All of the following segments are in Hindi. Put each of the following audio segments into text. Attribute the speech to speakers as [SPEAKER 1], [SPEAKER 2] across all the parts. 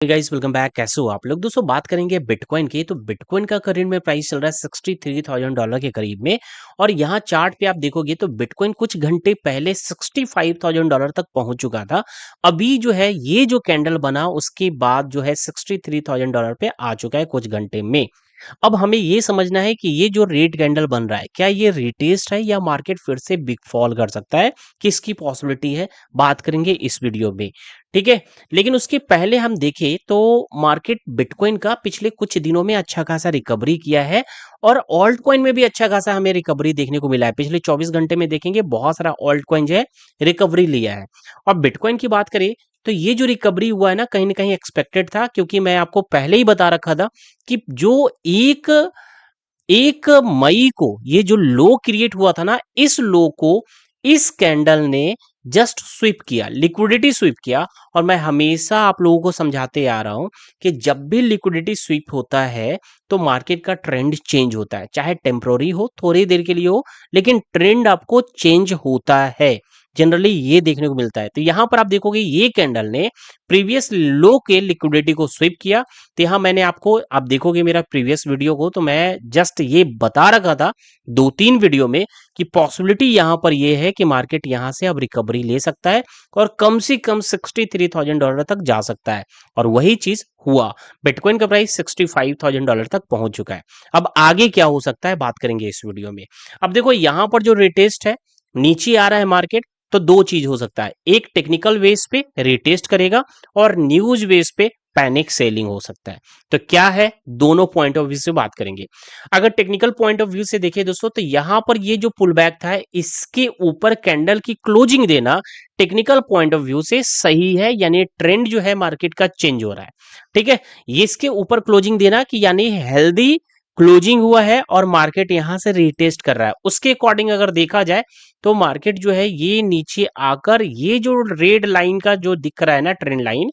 [SPEAKER 1] Guys welcome back. कैसे हो आप लोग? दोस्तों बात करेंगे बिटकॉइन की। तो बिटकॉइन का करंट में प्राइस चल रहा है $63,000 के करीब में। और यहाँ चार्ट पे आप देखोगे तो बिटकॉइन कुछ घंटे पहले $65,000 तक पहुंच चुका था। अभी जो है ये जो कैंडल बना उसके बाद जो है $63,000 पे आ चुका है कुछ घंटे में। अब हमें ये समझना है कि ये जो रेड कैंडल बन रहा है क्या ये रिटेस्ट है या मार्केट फिर से बिग फॉल कर सकता है, किसकी पॉसिबिलिटी है, बात करेंगे इस वीडियो में। ठीक है। लेकिन उसके पहले हम देखें तो मार्केट बिटकॉइन का पिछले कुछ दिनों में अच्छा खासा रिकवरी किया है और ऑल्ट कॉइन में भी अच्छा खासा हमें रिकवरी देखने को मिला है। पिछले 24 घंटे में देखेंगे बहुत सारा ऑल्ट कॉइन जो है रिकवरी लिया है। और बिटकॉइन की बात करें तो ये जो रिकवरी हुआ है ना कहीं एक्सपेक्टेड था, क्योंकि मैं आपको पहले ही बता रखा था कि जो एक एक मई को ये जो लो क्रिएट हुआ था ना, इस लो को इस कैंडल ने जस्ट स्वीप किया, लिक्विडिटी स्वीप किया। और मैं हमेशा आप लोगों को समझाते आ रहा हूं कि जब भी लिक्विडिटी स्वीप होता है तो मार्केट का ट्रेंड चेंज होता है, चाहे टेम्पररी हो, थोड़ी देर के लिए हो, लेकिन ट्रेंड आपको चेंज होता है। जनरली ये देखने को मिलता है। तो यहां पर आप देखोगे ये कैंडल ने प्रीवियस लो के लिक्विडिटी को स्वीप किया। तो यहाँ मैंने आपको, आप देखोगे मेरा प्रीवियस वीडियो को, तो मैं जस्ट ये बता रखा था 2-3 वीडियो में कि पॉसिबिलिटी यहाँ पर ये है कि मार्केट यहाँ से अब रिकवरी ले सकता है और कम से कम $63,000 तक जा सकता है। और वही चीज हुआ। बिटकॉइन का प्राइस $65,000 तक पहुंच चुका है। अब आगे क्या हो सकता है बात करेंगे इस वीडियो में। अब देखो यहाँ पर जो रिटेस्ट है, नीचे आ रहा है मार्केट, तो दो चीज हो सकता है। एक टेक्निकल बेस पे रिटेस्ट करेगा और न्यूज बेस पे पैनिक सेलिंग हो सकता है। तो क्या है, दोनों पॉइंट ऑफ व्यू से बात करेंगे। अगर टेक्निकल पॉइंट ऑफ व्यू से देखें दोस्तों तो यहां पर ये जो पुल बैक था इसके ऊपर कैंडल की क्लोजिंग देना टेक्निकल पॉइंट ऑफ व्यू से सही है, यानी ट्रेंड जो है मार्केट का चेंज हो रहा है। ठीक है। ये इसके ऊपर क्लोजिंग देना कि यानी हेल्दी क्लोजिंग हुआ है और मार्केट यहां से रिटेस्ट कर रहा है, उसके अकॉर्डिंग अगर देखा जाए तो मार्केट जो है ये नीचे आकर ये जो रेड लाइन का जो दिख रहा है ना ट्रेंड लाइन,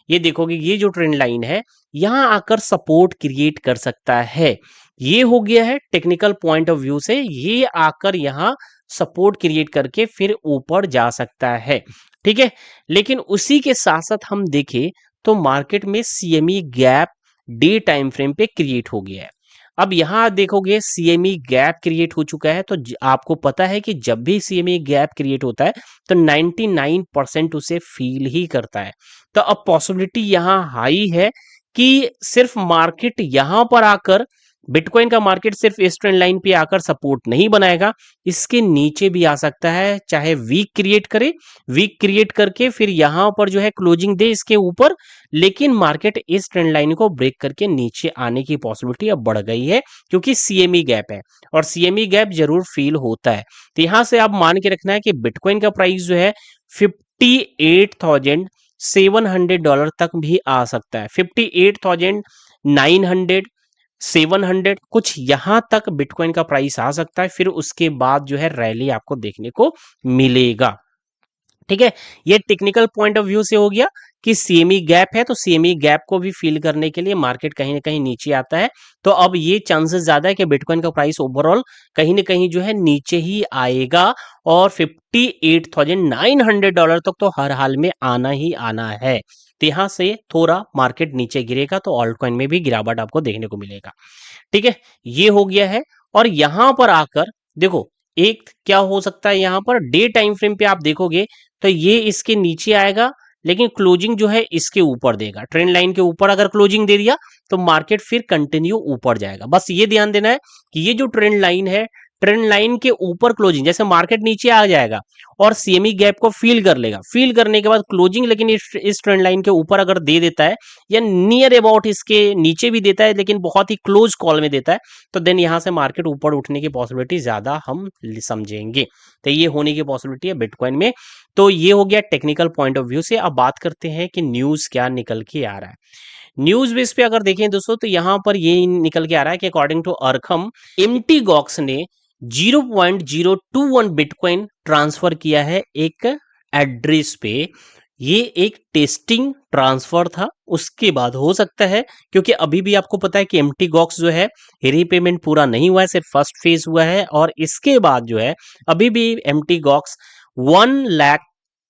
[SPEAKER 1] ये देखोगे ये जो ट्रेंड लाइन है यहां आकर सपोर्ट क्रिएट कर सकता है। ये हो गया है टेक्निकल पॉइंट ऑफ व्यू से, ये आकर यहां सपोर्ट क्रिएट करके फिर ऊपर जा सकता है। ठीक है। लेकिन उसी के साथ साथ हम देखें तो मार्केट में CME gap day time frame पे क्रिएट हो गया है। अब यहां देखोगे सीएमई गैप क्रिएट हो चुका है। तो आपको पता है कि जब भी सीएमई गैप क्रिएट होता है तो 99% उसे फील ही करता है। तो अब पॉसिबिलिटी यहां हाई है कि सिर्फ मार्केट यहां पर आकर, बिटकॉइन का मार्केट सिर्फ इस ट्रेंड लाइन पे आकर सपोर्ट नहीं बनाएगा, इसके नीचे भी आ सकता है, चाहे वीक क्रिएट करे, वीक क्रिएट करके फिर यहां पर जो है क्लोजिंग दे इसके ऊपर। लेकिन मार्केट इस ट्रेंड लाइन को ब्रेक करके नीचे आने की पॉसिबिलिटी अब बढ़ गई है, क्योंकि सीएमई गैप है और सीएमई गैप जरूर फील होता है। तो यहां से आप मान के रखना है कि बिटकॉइन का प्राइस जो है $58,700 तक भी आ सकता है। 58,900, 700 कुछ यहां तक बिटकॉइन का प्राइस आ सकता है। फिर उसके बाद जो है रैली आपको देखने को मिलेगा। ठीक है। ये टेक्निकल पॉइंट ऑफ व्यू से हो गया कि सीएमई गैप है, तो सीएमई गैप को भी फील करने के लिए मार्केट कहीं ना कहीं नीचे आता है। तो अब ये चांसेस ज्यादा है कि बिटकॉइन का प्राइस ओवरऑल कहीं ना कहीं जो है नीचे ही आएगा और $58,900 तक तो हर हाल में आना ही आना है। तो यहां से थोड़ा मार्केट नीचे गिरेगा तो ऑल्ट कॉइन में भी गिरावट आपको देखने को मिलेगा। ठीक है। ये हो गया है। और यहां पर आकर देखो एक क्या हो सकता है, यहां पर डे टाइम फ्रेम पे आप देखोगे तो ये इसके नीचे आएगा, लेकिन क्लोजिंग जो है इसके ऊपर देगा। ट्रेंड लाइन के ऊपर अगर क्लोजिंग दे दिया तो मार्केट फिर कंटिन्यू ऊपर जाएगा। बस ये ध्यान देना है कि ये जो ट्रेंड लाइन है, ट्रेंड लाइन के ऊपर क्लोजिंग, जैसे मार्केट नीचे आ जाएगा और सीएमई गैप को फील कर लेगा, फील करने के बाद क्लोजिंग लेकिन इस ट्रेंड लाइन के ऊपर अगर दे देता है या नियर अबाउट इसके नीचे भी देता है लेकिन बहुत ही क्लोज कॉल में देता है, तो देन यहां से मार्केट ऊपर उठने की पॉसिबिलिटी ज्यादा हम समझेंगे। तो ये होने की पॉसिबिलिटी है बिटकॉइन में। तो ये हो गया टेक्निकल पॉइंट ऑफ व्यू से। अब बात करते हैं कि न्यूज क्या निकल के आ रहा है। न्यूज बेस पे अगर देखें दोस्तों तो यहां पर ये निकल के आ रहा है कि अकॉर्डिंग टू अरखम, एमटी गॉक्स ने 0.021 बिटकॉइन ट्रांसफर किया है एक एड्रेस पे। ये एक टेस्टिंग ट्रांसफर था, उसके बाद हो सकता है, क्योंकि अभी भी आपको पता है कि एमटी गॉक्स जो है रीपेमेंट पूरा नहीं हुआ है, सिर्फ फर्स्ट फेज हुआ है। और इसके बाद जो है अभी भी एमटी गॉक्स 1 लाख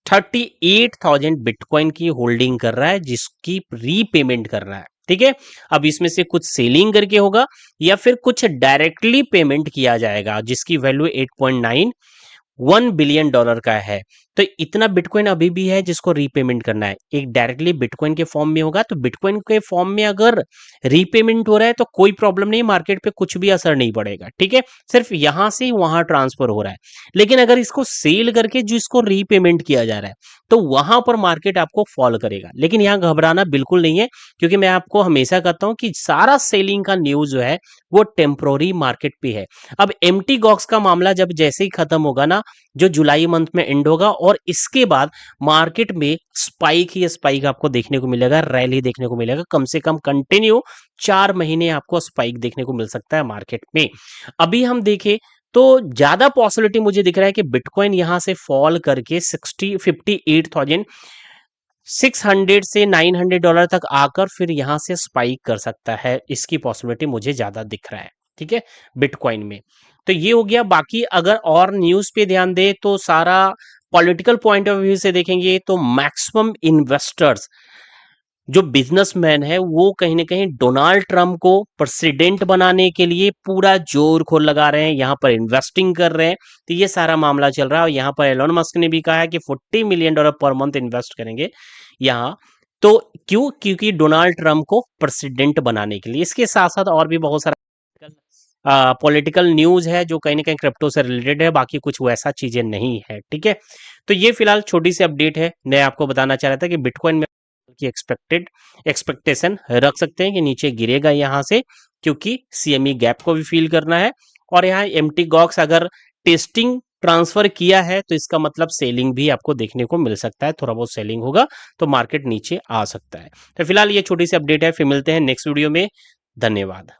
[SPEAKER 1] 38,000 बिटकॉइन की होल्डिंग कर रहा है, जिसकी रीपेमेंट कर रहा है। ठीक है, अब इसमें से कुछ सेलिंग करके होगा या फिर कुछ डायरेक्टली पेमेंट किया जाएगा, जिसकी वैल्यू 8.91 बिलियन डॉलर का है। तो इतना बिटकॉइन अभी भी है जिसको रीपेमेंट करना है। एक डायरेक्टली बिटकॉइन के फॉर्म में होगा, तो बिटकॉइन के फॉर्म में अगर रीपेमेंट हो रहा है तो कोई प्रॉब्लम नहीं, मार्केट पे कुछ भी असर नहीं पड़ेगा। ठीक है, सिर्फ यहां से वहां ट्रांसफर हो रहा है। लेकिन अगर इसको सेल करके जिसको रीपेमेंट किया जा रहा है, तो वहां पर मार्केट आपको फॉल करेगा। लेकिन यहां घबराना बिल्कुल नहीं है, क्योंकि मैं आपको हमेशा कहता हूं कि सारा सेलिंग का न्यूज जो है वो टेम्पोररी मार्केट पे है। अब एम्प्टी गॉक्स का मामला जब जैसे ही खत्म होगा ना, जो जुलाई मंथ में एंड होगा, और इसके बाद मार्केट में स्पाइक ही स्पाइक आपको देखने को मिलेगा, रैली देखने को मिलेगा, कम से कम कंटिन्यू 4 महीने आपको स्पाइक देखने को मिल सकता है मार्केट में। अभी हम देखें तो ज्यादा पॉसिबिलिटी मुझे दिख रहा है कि बिटकॉइन यहां से फॉल करके 58,600 से $900 तक आकर फिर यहां से स्पाइक कर सकता है। इसकी पॉसिबिलिटी मुझे ज्यादा दिख रहा है। ठीक है, बिटकॉइन में। तो ये हो गया। बाकी अगर और न्यूज पे ध्यान दे तो सारा पॉलिटिकल पॉइंट ऑफ व्यू से देखेंगे तो मैक्सिमम इन्वेस्टर्स जो बिजनेसमैन है वो कहीं ना कहीं डोनाल्ड ट्रंप को प्रेसिडेंट बनाने के लिए पूरा जोर खोल लगा रहे हैं, यहाँ पर इन्वेस्टिंग कर रहे हैं। तो ये सारा मामला चल रहा है, और यहाँ पर एलोन मस्क ने भी कहा है कि $40 मिलियन पर मंथ इन्वेस्ट करेंगे यहाँ। तो क्यों? क्योंकि डोनाल्ड ट्रंप को प्रेसिडेंट बनाने के लिए। इसके साथ साथ और भी बहुत सारा पॉलिटिकल न्यूज है जो कहीं ना कहीं क्रिप्टो से रिलेटेड है, बाकी कुछ वैसा चीजें नहीं है। ठीक है, तो ये फिलहाल छोटी सी अपडेट है, मैं आपको बताना चाह रहा था कि बिटकॉइन में की एक्सपेक्टेशन रख सकते हैं कि नीचे गिरेगा यहाँ से, क्योंकि सीएमई गैप को भी फील करना है। और यहाँ एम्प्टी गॉक्स अगर टेस्टिंग ट्रांसफर किया है तो इसका मतलब सेलिंग भी आपको देखने को मिल सकता है, थोड़ा बहुत सेलिंग होगा तो मार्केट नीचे आ सकता है। तो फिलहाल ये छोटी सी अपडेट है, फिर मिलते हैं नेक्स्ट वीडियो में। धन्यवाद।